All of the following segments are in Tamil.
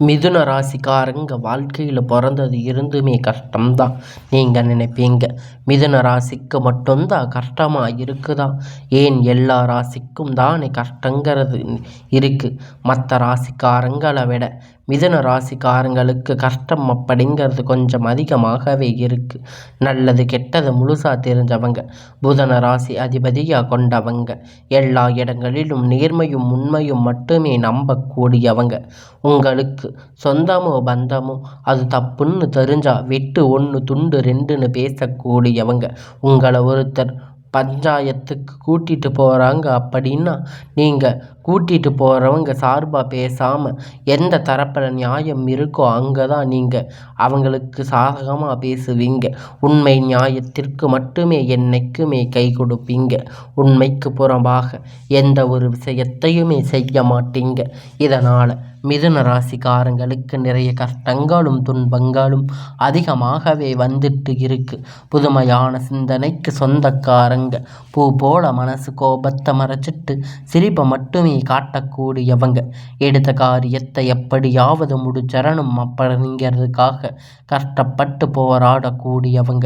மிதுன ராசிக்காரங்க வாழ்க்கையில் பிறந்தது இருந்துமே கஷ்டம்தான். நீங்கள் நினைப்பீங்க மிதுன ராசிக்கு மட்டும்தான் கஷ்டமாக இருக்குதா? ஏன் எல்லா ராசிக்கும் தானே கஷ்டங்கிறது இருக்குது. மற்ற ராசிக்காரங்களை விட மிதுன ராசிக்காரங்களுக்கு கஷ்டம் அப்படிங்கிறது கொஞ்சம் அதிகமாகவே இருக்குது. நல்லது கெட்டது முழுசாக தெரிஞ்சவங்க, புதன ராசி அதிபதியாக கொண்டவங்க, எல்லா இடங்களிலும் நேர்மையும் உண்மையும் மட்டுமே நம்பக்கூடியவங்க. உங்களுக்கு சொந்தமோ பந்தமோ அது தப்புன்னு தெரிஞ்சா வெட்டு ஒன்று துண்டு ரெண்டுன்னு பேசக்கூடியவங்க. உங்களை ஒருத்தர் பஞ்சாயத்துக்கு கூட்டிகிட்டு போகிறாங்க அப்படின்னா நீங்கள் கூட்டிகிட்டு போகிறவங்க சார்பாக பேசாமல் எந்த தரப்பில் நியாயம் இருக்கோ அங்கே தான் நீங்கள் அவங்களுக்கு சாதகமாக பேசுவீங்க. உண்மை நியாயத்திற்கு மட்டுமே என்னைக்குமே கை கொடுப்பீங்க. உண்மைக்கு புறம்பாக எந்த ஒரு விஷயத்தையுமே செய்ய மாட்டீங்க. இதனால் மிதுன ராசிக்காரங்களுக்கு நிறைய கஷ்டங்களும் துன்பங்களும் அதிகமாகவே வந்துட்டு இருக்கு. புதுமையான சிந்தனைக்கு சொந்தக்காரங்க, பூ போல மனசு கோபத்தை மறைச்சிட்டு சிரிப்பை மட்டுமே காட்டக்கூடியவங்க, எடுத்த காரியத்தை எப்படியாவது முடிச்சரணும் அப்படிங்கிறதுக்காக கஷ்டப்பட்டு போராடக்கூடியவங்க,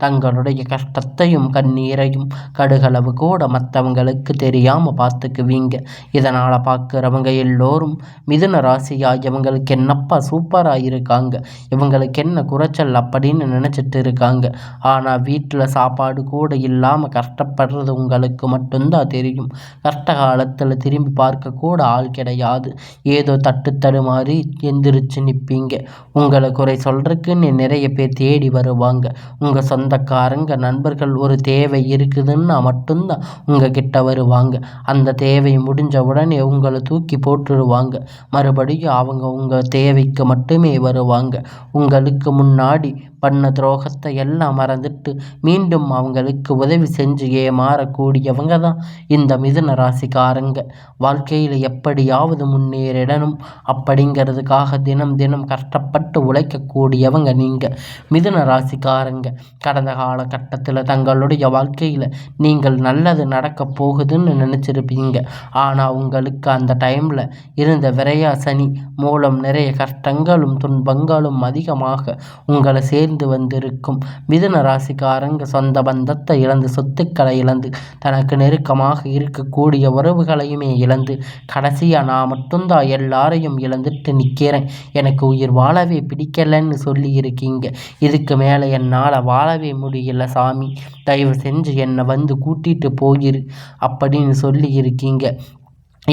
தங்களுடைய கஷ்டத்தையும் கண்ணீரையும் கடுகளவு கூட மற்றவங்களுக்கு தெரியாமல் பார்த்துக்குவீங்க. இதனால் பார்க்குறவங்க எல்லோரும் மிதுன ராசியா இவங்களுக்கு என்னப்பா சூப்பராக இருக்காங்க, இவங்களுக்கு என்ன குறைச்சல் அப்படின்னு நினச்சிட்டு இருக்காங்க. ஆனால் வீட்டில் சாப்பாடு கூட இல்லாமல் கஷ்டப்படுறது உங்களுக்கு மட்டும்தான் தெரியும். கஷ்ட காலத்தில் திரும்பி பார்க்க கூட ஆள் கிடையாது. ஏதோ தட்டு தடுமாறி எந்திரிச்சு நிற்பீங்க. உங்களை குறை சொல்கிறதுக்குன்னு நிறைய பேர் தேடி வருவாங்க. உங்கள் சொந்தக்காரங்க நண்பர்கள் ஒரு தேவை இருக்குதுன்னா மட்டும்தான் உங்ககிட்ட வருவாங்க. அந்த தேவை முடிஞ்ச உடனே உங்களை தூக்கி போட்டுடுவாங்க. மறுபடியும் அவங்க உங்கள் தேவைக்கு மட்டுமே வருவாங்க. உங்களுக்கு முன்னாடி பண்ண துரோகத்தை எல்லாம் மறந்துட்டு மீண்டும் அவங்களுக்கு உதவி செஞ்சு ஏமாறக்கூடியவங்க தான் இந்த மிதுன ராசிக்காரங்க. வாழ்க்கையில் எப்படியாவது முன்னேறிடணும் அப்படிங்கிறதுக்காக தினம் தினம் கஷ்டப்பட்டு உழைக்கக்கூடியவங்க நீங்கள் மிதுன ராசிக்காரங்க. கடந்த காலகட்டத்தில் தங்களுடைய வாழ்க்கையில் நீங்கள் நல்லது நடக்க போகுதுன்னு நினச்சிருப்பீங்க. ஆனால் உங்களுக்கு அந்த டைமில் இருந்த விரையா சனி மூலம் நிறைய கஷ்டங்களும் துன்பங்களும் அதிகமாக உங்களை சேர்ந்து வந்திருக்கும். மிதுன ராசிக்காரங்க சொந்த பந்தத்தை இழந்து, சொத்துக்களை இழந்து, தனக்கு நெருக்கமாக இருக்கக்கூடிய உறவுகளையுமே இழந்து, கடைசியாக நான் மட்டும்தான் எல்லாரையும் இழந்துட்டு நிற்கிறேன், எனக்கு உயிர் வாழவே பிடிக்கலன்னு சொல்லி இருக்கீங்க. இதுக்கு மேலே என்னால் வாழவே முடியல சாமி, தயவு செஞ்சு என்னை வந்து கூட்டிகிட்டு போயிரு அப்படின்னு சொல்லி இருக்கீங்க.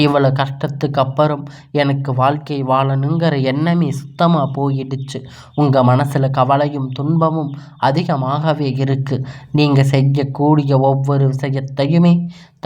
இவ்வளோ கஷ்டத்துக்கு அப்புறம் எனக்கு வாழ்க்கை வாழணுங்கிற எண்ணமே சுத்தமாக போயிடுச்சு. உங்கள் மனசில் கவலையும் துன்பமும் அதிகமாகவே இருக்குது. நீங்கள் செய்யக்கூடிய ஒவ்வொரு விஷயத்தையுமே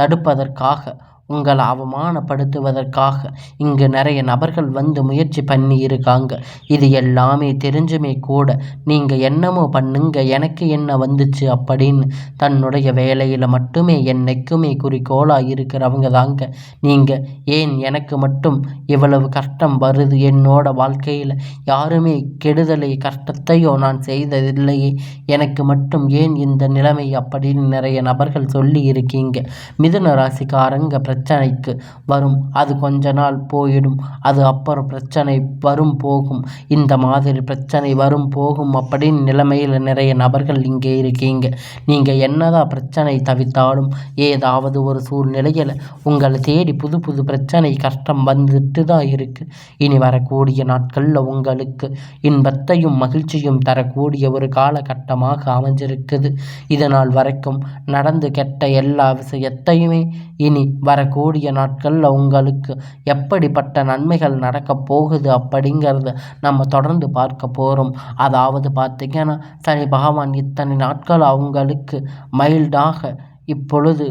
தடுப்பதற்காக, உங்களை அவமானப்படுத்துவதற்காக இங்கு நிறைய நபர்கள் வந்து முயற்சி பண்ணி இருக்காங்க. இது எல்லாமே தெரிஞ்சுமே கூட நீங்கள் என்னமோ பண்ணுங்க, எனக்கு என்ன வந்துச்சு அப்படின்னு தன்னுடைய வேலையில் மட்டுமே என்னைக்குமே குறிக்கோளாக இருக்கிறவங்க தாங்க நீங்கள். ஏன் எனக்கு மட்டும் இவ்வளவு கஷ்டம் வருது, என்னோட வாழ்க்கையில் யாருமே கெடுதலை கஷ்டத்தையோ நான் செய்ததில்லையே, எனக்கு மட்டும் ஏன் இந்த நிலைமை அப்படின்னு நிறைய நபர்கள் சொல்லி இருக்கீங்க. மிதுன ராசிக்காரங்க பிரச்சனைக்கு வரும், அது கொஞ்ச நாள் போயிடும், அது அப்புறம் பிரச்சனை வரும் போகும், இந்த மாதிரி பிரச்சனை வரும் போகும் அப்படின்னு நிலைமையில் நிறைய நபர்கள் இங்கே இருக்கீங்க. நீங்கள் என்னதான் பிரச்சனை தவித்தாலும் ஏதாவது ஒரு சூழ்நிலையில் உங்களை தேடி புது புது பிரச்சனை கஷ்டம் வந்துட்டு தான் இருக்குது. இனி வரக்கூடிய நாட்களில் உங்களுக்கு இன்பத்தையும் மகிழ்ச்சியும் தரக்கூடிய ஒரு காலகட்டமாக அமைஞ்சிருக்குது. இதனால் வரைக்கும் நடந்து கெட்ட எல்லா விஷயத்தையுமே இனி வரக்கூடிய நாட்களில் உங்களுக்கு எப்படிப்பட்ட நன்மைகள் நடக்கப் போகுது அப்படிங்கிறத நம்ம தொடர்ந்து பார்க்க போகிறோம். அதாவது பார்த்திங்கன்னா, சனி பகவான் இத்தனை நாட்கள் அவங்களுக்கு மைல்டாக இப்பொழுது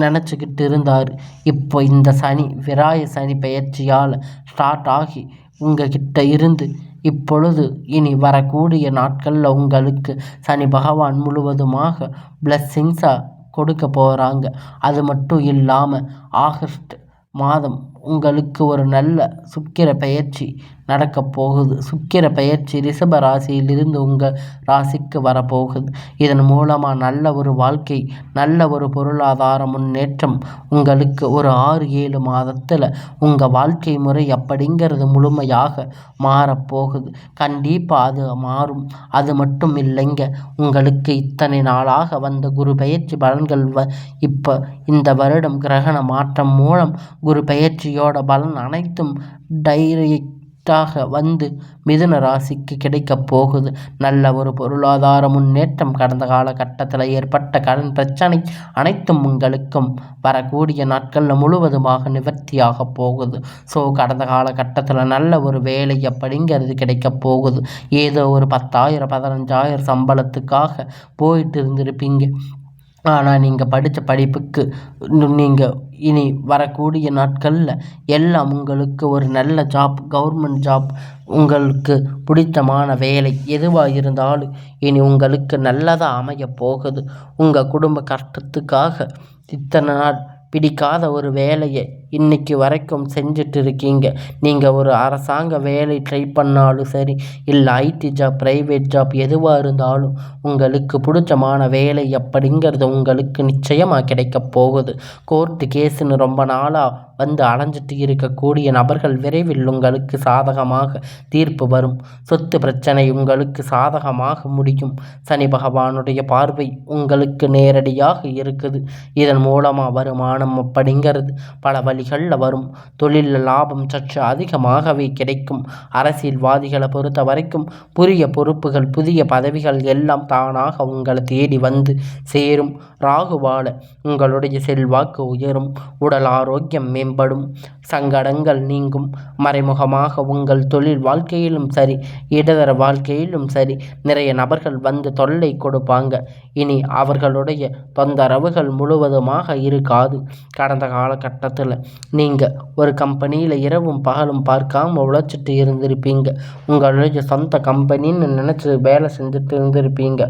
நினச்சிக்கிட்டு இருந்தார். இப்போ இந்த சனி விராய சனி பெயர்ச்சியால் ஸ்டார்ட் ஆகி உங்ககிட்ட இருந்து இப்பொழுது இனி வரக்கூடிய நாட்களில் உங்களுக்கு சனி பகவான் முழுவதுமாக பிளஸ்ஸிங்ஸாக கொடுக்க போகிறாங்க. அது மட்டும் இல்லாமல் ஆகஸ்ட் மாதம் உங்களுக்கு ஒரு நல்ல சுக்கிர பெயர்ச்சி நடக்கப் போகுது. சுக்கிர பெயர்ச்சி ரிஷப ராசியிலிருந்து உங்கள் ராசிக்கு வரப்போகுது. இதன் மூலமாக நல்ல ஒரு வாழ்க்கை, நல்ல ஒரு பொருளாதார முன்னேற்றம் உங்களுக்கு ஒரு 6-7 மாதத்தில் உங்கள் வாழ்க்கை முறை அப்படிங்கிறது முழுமையாக மாறப்போகுது. கண்டிப்பாக அது மாறும். அது மட்டும் இல்லைங்க, உங்களுக்கு இத்தனை நாளாக வந்த குரு பெயர்ச்சி பலன்கள் இப்போ இந்த வருடம் கிரகண மாற்றம் மூலம் குரு பெயர்ச்சியோட பலன் அனைத்தும் டைரக்டாக வந்து மிதுன ராசிக்கு கிடைக்கப் போகுது. நல்ல ஒரு பொருளாதார முன்னேற்றம், கடந்த காலகட்டத்தில் ஏற்பட்ட கடன் பிரச்சனை அனைத்தும் உங்களுக்கும் வரக்கூடிய நாட்களில் முழுவதுமாக நிவர்த்தியாக போகுது. ஸோ கடந்த காலகட்டத்தில் நல்ல ஒரு வேலை அப்படிங்கிறது கிடைக்கப் போகுது. ஏதோ ஒரு 10,000 15,000 சம்பளத்துக்காக போயிட்டு இருந்திருப்பீங்க. ஆனால் நீங்கள் படித்த படிப்புக்கு நீங்கள் இனி வரக்கூடிய நாட்களில் எல்லாம் உங்களுக்கு ஒரு நல்ல ஜாப், கவர்மெண்ட் ஜாப், உங்களுக்கு பிடித்தமான வேலை எதுவாக இருந்தாலும் இனி உங்களுக்கு நல்லதாக அமைய போகுது. உங்கள் குடும்ப கஷ்டத்துக்காக இத்தனை நாள் பிடிக்காத ஒரு வேலையை இன்னைக்கு வரைக்கும் செஞ்சுட்டு இருக்கீங்க. நீங்கள் ஒரு அரசாங்க வேலை ட்ரை பண்ணாலும் சரி, இல்லை ஐடி ஜாப், ப்ரைவேட் ஜாப் எதுவாக இருந்தாலும் உங்களுக்கு பிடிச்சமான வேலை அப்படிங்கிறது உங்களுக்கு நிச்சயமாக கிடைக்கப் போகுது. கோர்ட்டு கேஸுன்னு ரொம்ப நாளாக வந்து அலைஞ்சிட்டு இருக்கக்கூடிய நபர்கள் விரைவில் உங்களுக்கு சாதகமாக தீர்ப்பு வரும். சொத்து பிரச்சனை உங்களுக்கு சாதகமாக முடியும். சனி பகவானுடைய பார்வை உங்களுக்கு நேரடியாக இருக்குது. இதன் மூலமாக வருமானம் அப்படிங்கிறது பல வழிகளில் வரும். தொழிலில் லாபம் சற்று அதிகமாகவே கிடைக்கும். அரசியல்வாதிகளை பொறுத்த வரைக்கும் புதிய பொறுப்புகள், புதிய பதவிகள் எல்லாம் தானாக உங்களை தேடி வந்து சேரும். ராகுவால உங்களுடைய செல்வாக்கு உயரும். உடல் ஆரோக்கியம் மேம்படும். சங்கடங்கள் நீங்கும். மறைமுகமாக உங்கள் தொழில் வாழ்க்கையிலும் சரி, இடதர வாழ்க்கையிலும் சரி நிறைய நபர்கள் வந்து தொல்லை கொடுப்பாங்க. இனி அவர்களுடைய தொந்தரவுகள் முழுவதுமாக இருக்காது. கடந்த காலகட்டத்தில் நீங்கள் ஒரு கம்பெனியில் இரவும் பகலும் பார்க்காம உழைச்சிட்டு இருந்திருப்பீங்க. உங்களுடைய சொந்த கம்பெனின்னு நினச்சி வேலை செஞ்சுட்டு இருந்திருப்பீங்க.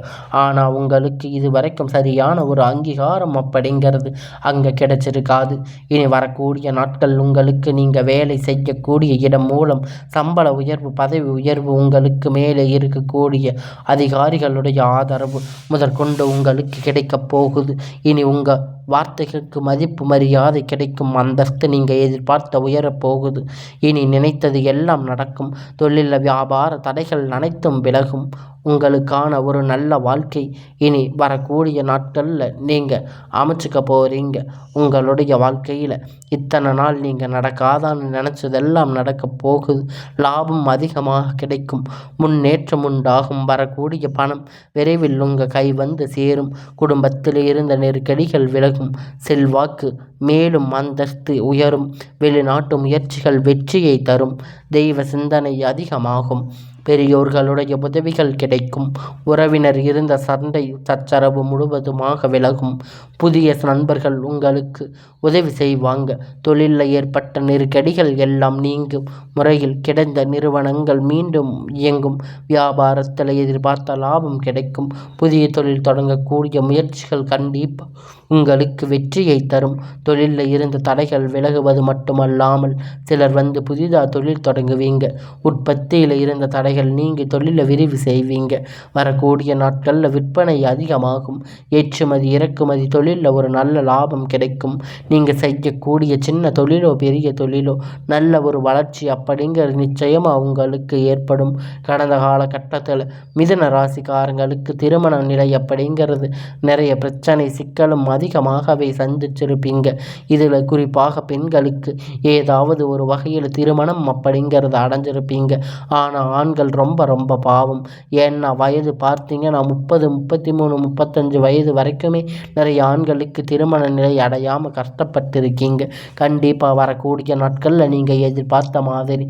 ஆனால் உங்களுக்கு இது வரைக்கும் சரியான ஒரு அங்கீகாரம் அப்படிங்கிறது அங்கே கிடைச்சிருக்காது. இனி வரக்கூடிய நாட்கள் உங்களுக்கு நீங்கள் வேலை செய்யக்கூடிய இடம் மூலம் சம்பள உயர்வு, பதவி உயர்வு, உங்களுக்கு மேலே இருக்கக்கூடிய அதிகாரிகளுடைய ஆதரவு முதற்கொண்டு உங்களுக்கு கிடைக்கப் போகுது. இனி உங்கள் வார்த்தைகளுக்கு மதிப்பு மரியாதை கிடைக்கும். அந்தஸ்து நீங்கள் எதிர்பார்த்த உயரப் போகுது. இனி நினைத்தது எல்லாம் நடக்கும். தொழில் வியாபார தடைகள் அனைத்தும் விலகும். உங்களுக்கான ஒரு நல்ல வாழ்க்கை இனி வரக்கூடிய நாட்களில் நீங்கள் அமைச்சுக்க போகிறீங்க. உங்களுடைய வாழ்க்கையில் இத்தனை நாள் நீங்கள் நடக்காதான்னு நினச்சதெல்லாம் நடக்கப் போகுது. லாபம் அதிகமாக கிடைக்கும். முன்னேற்றம் உண்டாகும். வரக்கூடிய பணம் விரைவில் உங்கள் கை வந்து சேரும். குடும்பத்தில் இருந்த நெருக்கடிகள் விலகும். செல்வாக்கு மேலும் அந்தஸ்து உயரும். வெளிநாட்டு முயற்சிகள் வெற்றியை தரும். தெய்வ சிந்தனை அதிகமாகும். பெரியோர்களுடைய உதவிகள் கிடைக்கும். உறவினர் இருந்த சண்டை சச்சரவு முழுவதுமாக விலகும். புதிய நண்பர்கள் உங்களுக்கு உதவி செய்வாங்க. தொழிலில் ஏற்பட்ட நெருக்கடிகள் எல்லாம் நீங்கும். முறையில் கிடந்த நிறுவனங்கள் மீண்டும் இயங்கும். வியாபாரத்தில் எதிர்பார்த்த லாபம் கிடைக்கும். புதிய தொழில் தொடங்கக்கூடிய முயற்சிகள் கண்டிப்பாக உங்களுக்கு வெற்றியை தரும். தொழிலில் இருந்த தடைகள் விலகுவது மட்டுமல்லாமல் சிலர் வந்து புதிதாக தொழில் தொடங்குவீங்க. உற்பத்தியில் இருந்த தடைகள் நீங்கி தொழிலை விரிவு செய்வீங்க. வரக்கூடிய நாட்களில் விற்பனை அதிகமாகும். ஏற்றுமதி இறக்குமதி தொழிலில் ஒரு நல்ல லாபம் கிடைக்கும். நீங்கள் செய்யக்கூடிய சின்ன தொழிலோ பெரிய தொழிலோ நல்ல ஒரு வளர்ச்சி அப்படிங்கிறது நிச்சயமாக உங்களுக்கு ஏற்படும். கடந்த காலகட்டத்தில் மிதுன ராசிக்காரங்களுக்கு திருமண நிலை அப்படிங்கிறது நிறைய பிரச்சனை, சிக்கலும் அதிகமாகவே சந்திச்சிருப்பீங்க. இதில் குறிப்பாக பெண்களுக்கு ஏதாவது ஒரு வகையில் திருமணம் அப்படிங்கிறது அடைஞ்சிருப்பீங்க. ஆனால் ஆண்கள் ரொம்ப ரொம்ப பாவம். ஏன்னா வயது பார்த்தீங்கன்னா 30, 33, 35 வயது வரைக்குமே நிறைய ஆண்களுக்கு திருமண நிலை அடையாமல் கஷ்டப்பட்டிருக்கீங்க. கண்டிப்பாக வரக்கூடிய நாட்களில் நீங்கள் எதிர்பார்த்த மாதிரி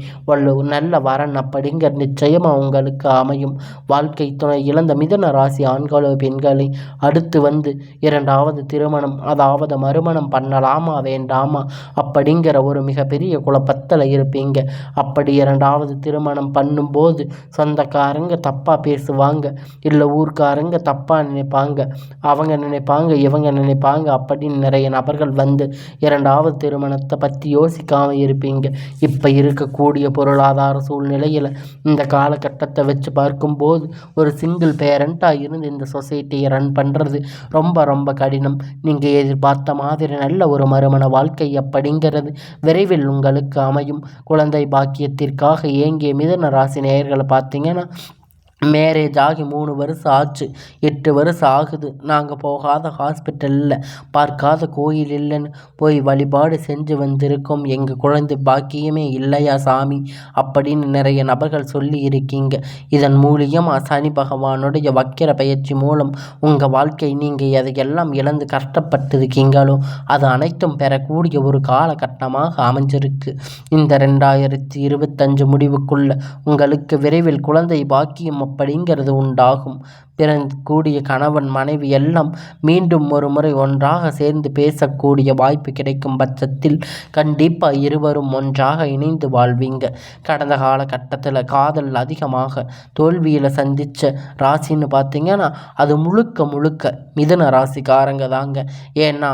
நல்ல வரன் அப்படிங்கிற நிச்சயமாக உங்களுக்கு அமையும். வாழ்க்கை துணை இழந்த மிதுன ராசி ஆண்களோ பெண்களை அடுத்து வந்து இரண்டாவது திருமணம், அதாவது மறுமணம் பண்ணலாமா வேண்டாமா அப்படிங்கிற ஒரு மிகப்பெரிய குழப்பத்தில் இருப்பீங்க. அப்படி இரண்டாவது திருமணம் பண்ணும்போது போது சொந்தக்காரங்க தப்பாக பேசுவாங்க, இல்லை ஊர்க்காரங்க தப்பாக நினைப்பாங்க, அவங்க நினைப்பாங்க இவங்க நினைப்பாங்க அப்படின்னு நிறைய நபர்கள் வந்து இரண்டாவது திருமணத்தை பற்றி யோசிக்காமல் இருப்பீங்க. இப்போ இருக்கக்கூடிய பொருளாதார சூழ்நிலையில் இந்த காலகட்டத்தை வச்சு பார்க்கும்போது ஒரு சிங்கிள் பேரண்ட்டாக இருந்து இந்த சொசைட்டியை ரன் பண்ணுறது ரொம்ப ரொம்ப கடினம். நீங்கள் எதிர்பார்த்த மாதிரி நல்ல ஒரு மறுமண வாழ்க்கை அப்படிங்கிறது விரைவில் உங்களுக்கு அமையும். குழந்தை பாக்கியத்திற்காக ஏங்கிய மிதுன ராசி நேயர்களை பார்த்தீங்கன்னா, மேரேஜ் ஆகி 3 வருஷம் ஆச்சு, 8 வருஷம் ஆகுது, நாங்கள் போகாத ஹாஸ்பிட்டல் இல்லை, பார்க்காத கோயில் இல்லைன்னு போய் வழிபாடு செஞ்சு வந்திருக்கோம், எங்கள் குழந்தை பாக்கியமே இல்லையா சாமி அப்படின்னு நிறைய நபர்கள் சொல்லி இருக்கீங்க. இதன் மூலியமாக சனி பகவானுடைய வக்கிர பயிற்சி மூலம் உங்கள் வாழ்க்கை நீங்கள் எதையெல்லாம் இழந்து கஷ்டப்பட்டிருக்கீங்களோ அது அனைத்தும் பெறக்கூடிய ஒரு காலகட்டமாக அமைஞ்சிருக்கு. இந்த 2025 முடிவுக்குள்ள உங்களுக்கு விரைவில் குழந்தை பாக்கியம் அப்படிங்கிறது உண்டாகும். பிறக்கக்கூடிய கணவன் மனைவி எல்லாம் மீண்டும் ஒரு முறை ஒன்றாக சேர்ந்து பேசக்கூடிய வாய்ப்பு கிடைக்கும் பட்சத்தில் கண்டிப்பாக இருவரும் ஒன்றாக இணைந்து வாழ்வீங்க. கடந்த காலகட்டத்தில் காதல் அதிகமாக தோல்வியில் சந்தித்த ராசின்னு பார்த்தீங்கன்னா அது முழுக்க முழுக்க மிதுன ராசிக்காரங்க தாங்க. ஏன்னா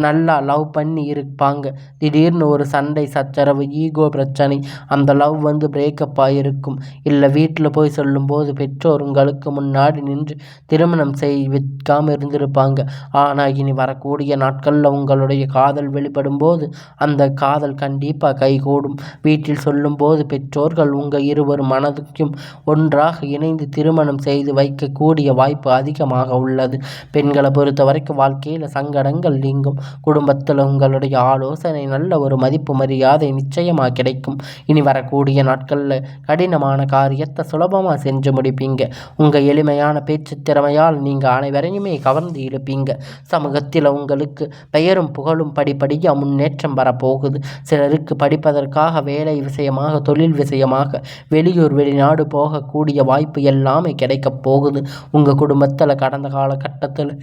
நல்லா லவ் பண்ணி இருப்பாங்க, திடீர்னு ஒரு சண்டை சச்சரவு ஈகோ பிரச்சனை, அந்த லவ் வந்து பிரேக்கப் ஆகிருக்கும். இல்லை வீட்டில் போய் சொல்லும்போது பெற்றோர் உங்களுக்கு முன்னாடி நின்று திருமணம் வைக்காமல் இருந்திருப்பாங்க. ஆனால் இனி வரக்கூடிய நாட்களில் உங்களுடைய காதல் வெளிப்படும் போது அந்த காதல் கண்டிப்பாக கைகூடும். வீட்டில் சொல்லும்போது பெற்றோர்கள் உங்கள் இருவர் மனதுக்கும் ஒன்றாக இணைந்து திருமணம் செய்து வைக்கக்கூடிய வாய்ப்பு அதிகமாக உள்ளது. பெண்களை பொறுத்த வரைக்கும் வாழ்க்கையில் சங்கடங்கள் நீங்கும். குடும்பத்தில் உங்களுடைய ஆலோசனை நல்ல ஒரு மதிப்பு மரியாதை நிச்சயமாக கிடைக்கும். இனி வரக்கூடிய நாட்களில் கடினமான காரியத்தை சுலபமாக செஞ்சு முடிப்பீங்க. உங்கள் எளிமையான பேச்சு திறமையால் நீங்கள் அனைவரையுமே கவர்ந்து இழுப்பீங்க. சமூகத்தில் உங்களுக்கு பெயரும் புகழும் படிப்படியாக முன்னேற்றம் வரப்போகுது. சிலருக்கு படிப்பதற்காக வேலை விஷயமாக தொழில் விஷயமாக வெளியூர் வெளிநாடு போகக்கூடிய வாய்ப்பு எல்லாமே கிடைக்கப் போகுது. உங்கள் குடும்பத்தில் கடந்த காலகட்டத்தில்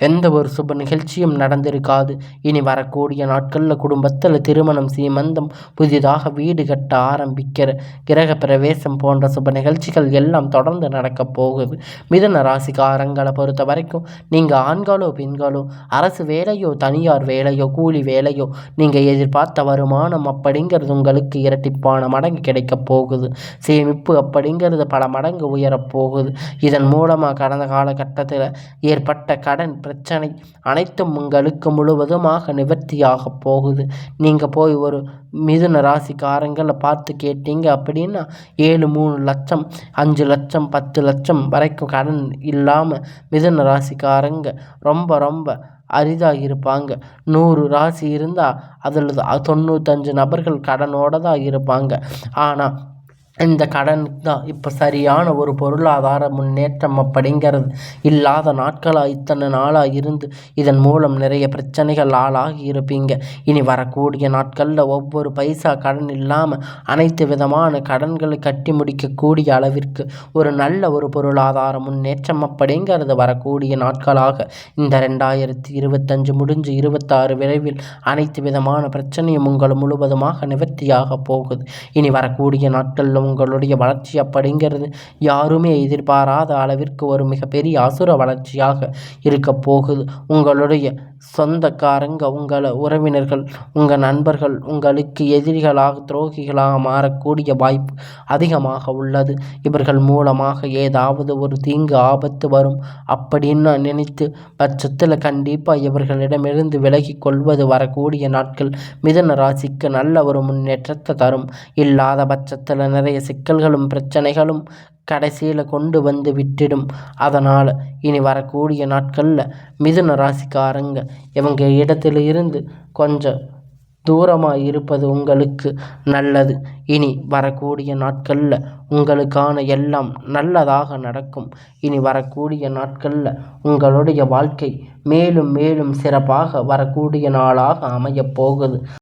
எந்த ஒரு சுப நிகழ்ச்சியும் நடந்திருக்காது. இனி வரக்கூடிய நாட்களில் குடும்பத்தில் திருமணம், சீமந்தம், புதிதாக வீடு கட்ட ஆரம்பிக்கிற கிரக பிரவேசம் போன்ற சுப நிகழ்ச்சிகள் எல்லாம் தொடர்ந்து நடக்கப் போகுது. மிதுன ராசிக்காரங்களை பொறுத்த வரைக்கும் நீங்கள் ஆண்களோ பெண்களோ அரசு வேலையோ தனியார் வேலையோ கூலி வேலையோ நீங்கள் எதிர்பார்த்த வருமானம் அப்படிங்கிறது உங்களுக்கு இரட்டிப்பான மடங்கு கிடைக்கப் போகுது. சேமிப்பு அப்படிங்கிறது பல மடங்கு உயரப்போகுது. இதன் மூலமாக கடந்த காலகட்டத்தில் ஏற்பட்ட கடன் பிரச்சனை அனைத்தும் உங்களுக்கு முழுவதுமாக நிவர்த்தியாக போகுது. நீங்கள் போய் ஒரு மிதுன ராசிக்காரங்களை பார்த்து கேட்டீங்க அப்படின்னா 7-3 லட்சம் 5 லட்சம் 10 லட்சம் வரைக்கும் கடன் இல்லாமல் மிதுன ராசிக்காரங்க ரொம்ப ரொம்ப அரிதாக இருப்பாங்க. 100 ராசி இருந்தால் அதில் 95 நபர்கள் கடனோடு தான் இருப்பாங்க. ஆனால் இந்த கடன் தான் இப்போ சரியான ஒரு பொருளாதார முன்னேற்றம் அப்படிங்கிறது இல்லாத நாட்களாக இத்தனை நாளாக இருந்து இதன் மூலம் நிறைய பிரச்சனைகள் ஆளாகி இருப்பீங்க. இனி வரக்கூடிய நாட்களில் ஒவ்வொரு பைசா கடன் இல்லாமல் அனைத்து விதமான கடன்களை கட்டி முடிக்கக்கூடிய அளவிற்கு ஒரு நல்ல ஒரு பொருளாதார முன்னேற்றம் அப்படிங்கிறது வரக்கூடிய நாட்களாக இந்த 2025 முடிஞ்சு 26 விரைவில் அனைத்து விதமான பிரச்சனையும் உங்கள் முழுவதுமாக நிவர்த்தியாக போகுது. இனி வரக்கூடிய நாட்களில் உங்களுடைய வளர்ச்சி அப்படிங்கிறது யாருமே எதிர்பாராத அளவிற்கு ஒரு மிகப்பெரிய அசுர வளர்ச்சியாக இருக்க போகுது. உங்களுடைய சொந்தக்காரங்க, உங்கள் உறவினர்கள், உங்கள் நண்பர்கள் உங்களுக்கு எதிரிகளாக துரோகிகளாக மாறக்கூடிய வாய்ப்பு அதிகமாக உள்ளது. இவர்கள் மூலமாக ஏதாவது ஒரு தீங்கு ஆபத்து வரும் அப்படின்னு நினைத்து பட்சத்தில் கண்டிப்பாக இவர்களிடமிருந்து விலகி கொள்வது வரக்கூடிய நாட்கள் மிதுன ராசிக்கு நல்ல ஒரு முன்னேற்றத்தை தரும். இல்லாத பட்சத்தில் நிறைய சிக்கல்களும் பிரச்சனைகளும் கடைசியில் கொண்டு வந்து விட்டுடும். அதனால் இனி வரக்கூடிய நாட்களில் மிதுன ராசிக்காரங்க இவங்க இடத்துல இருந்து கொஞ்சம் தூரமாக இருப்பது உங்களுக்கு நல்லது. இனி வரக்கூடிய நாட்களில் உங்களுக்கான எல்லாம் நல்லதாக நடக்கும். இனி வரக்கூடிய நாட்களில் உங்களுடைய வாழ்க்கை மேலும் மேலும் சிறப்பாக வரக்கூடிய நாளாக அமையப் போகுது.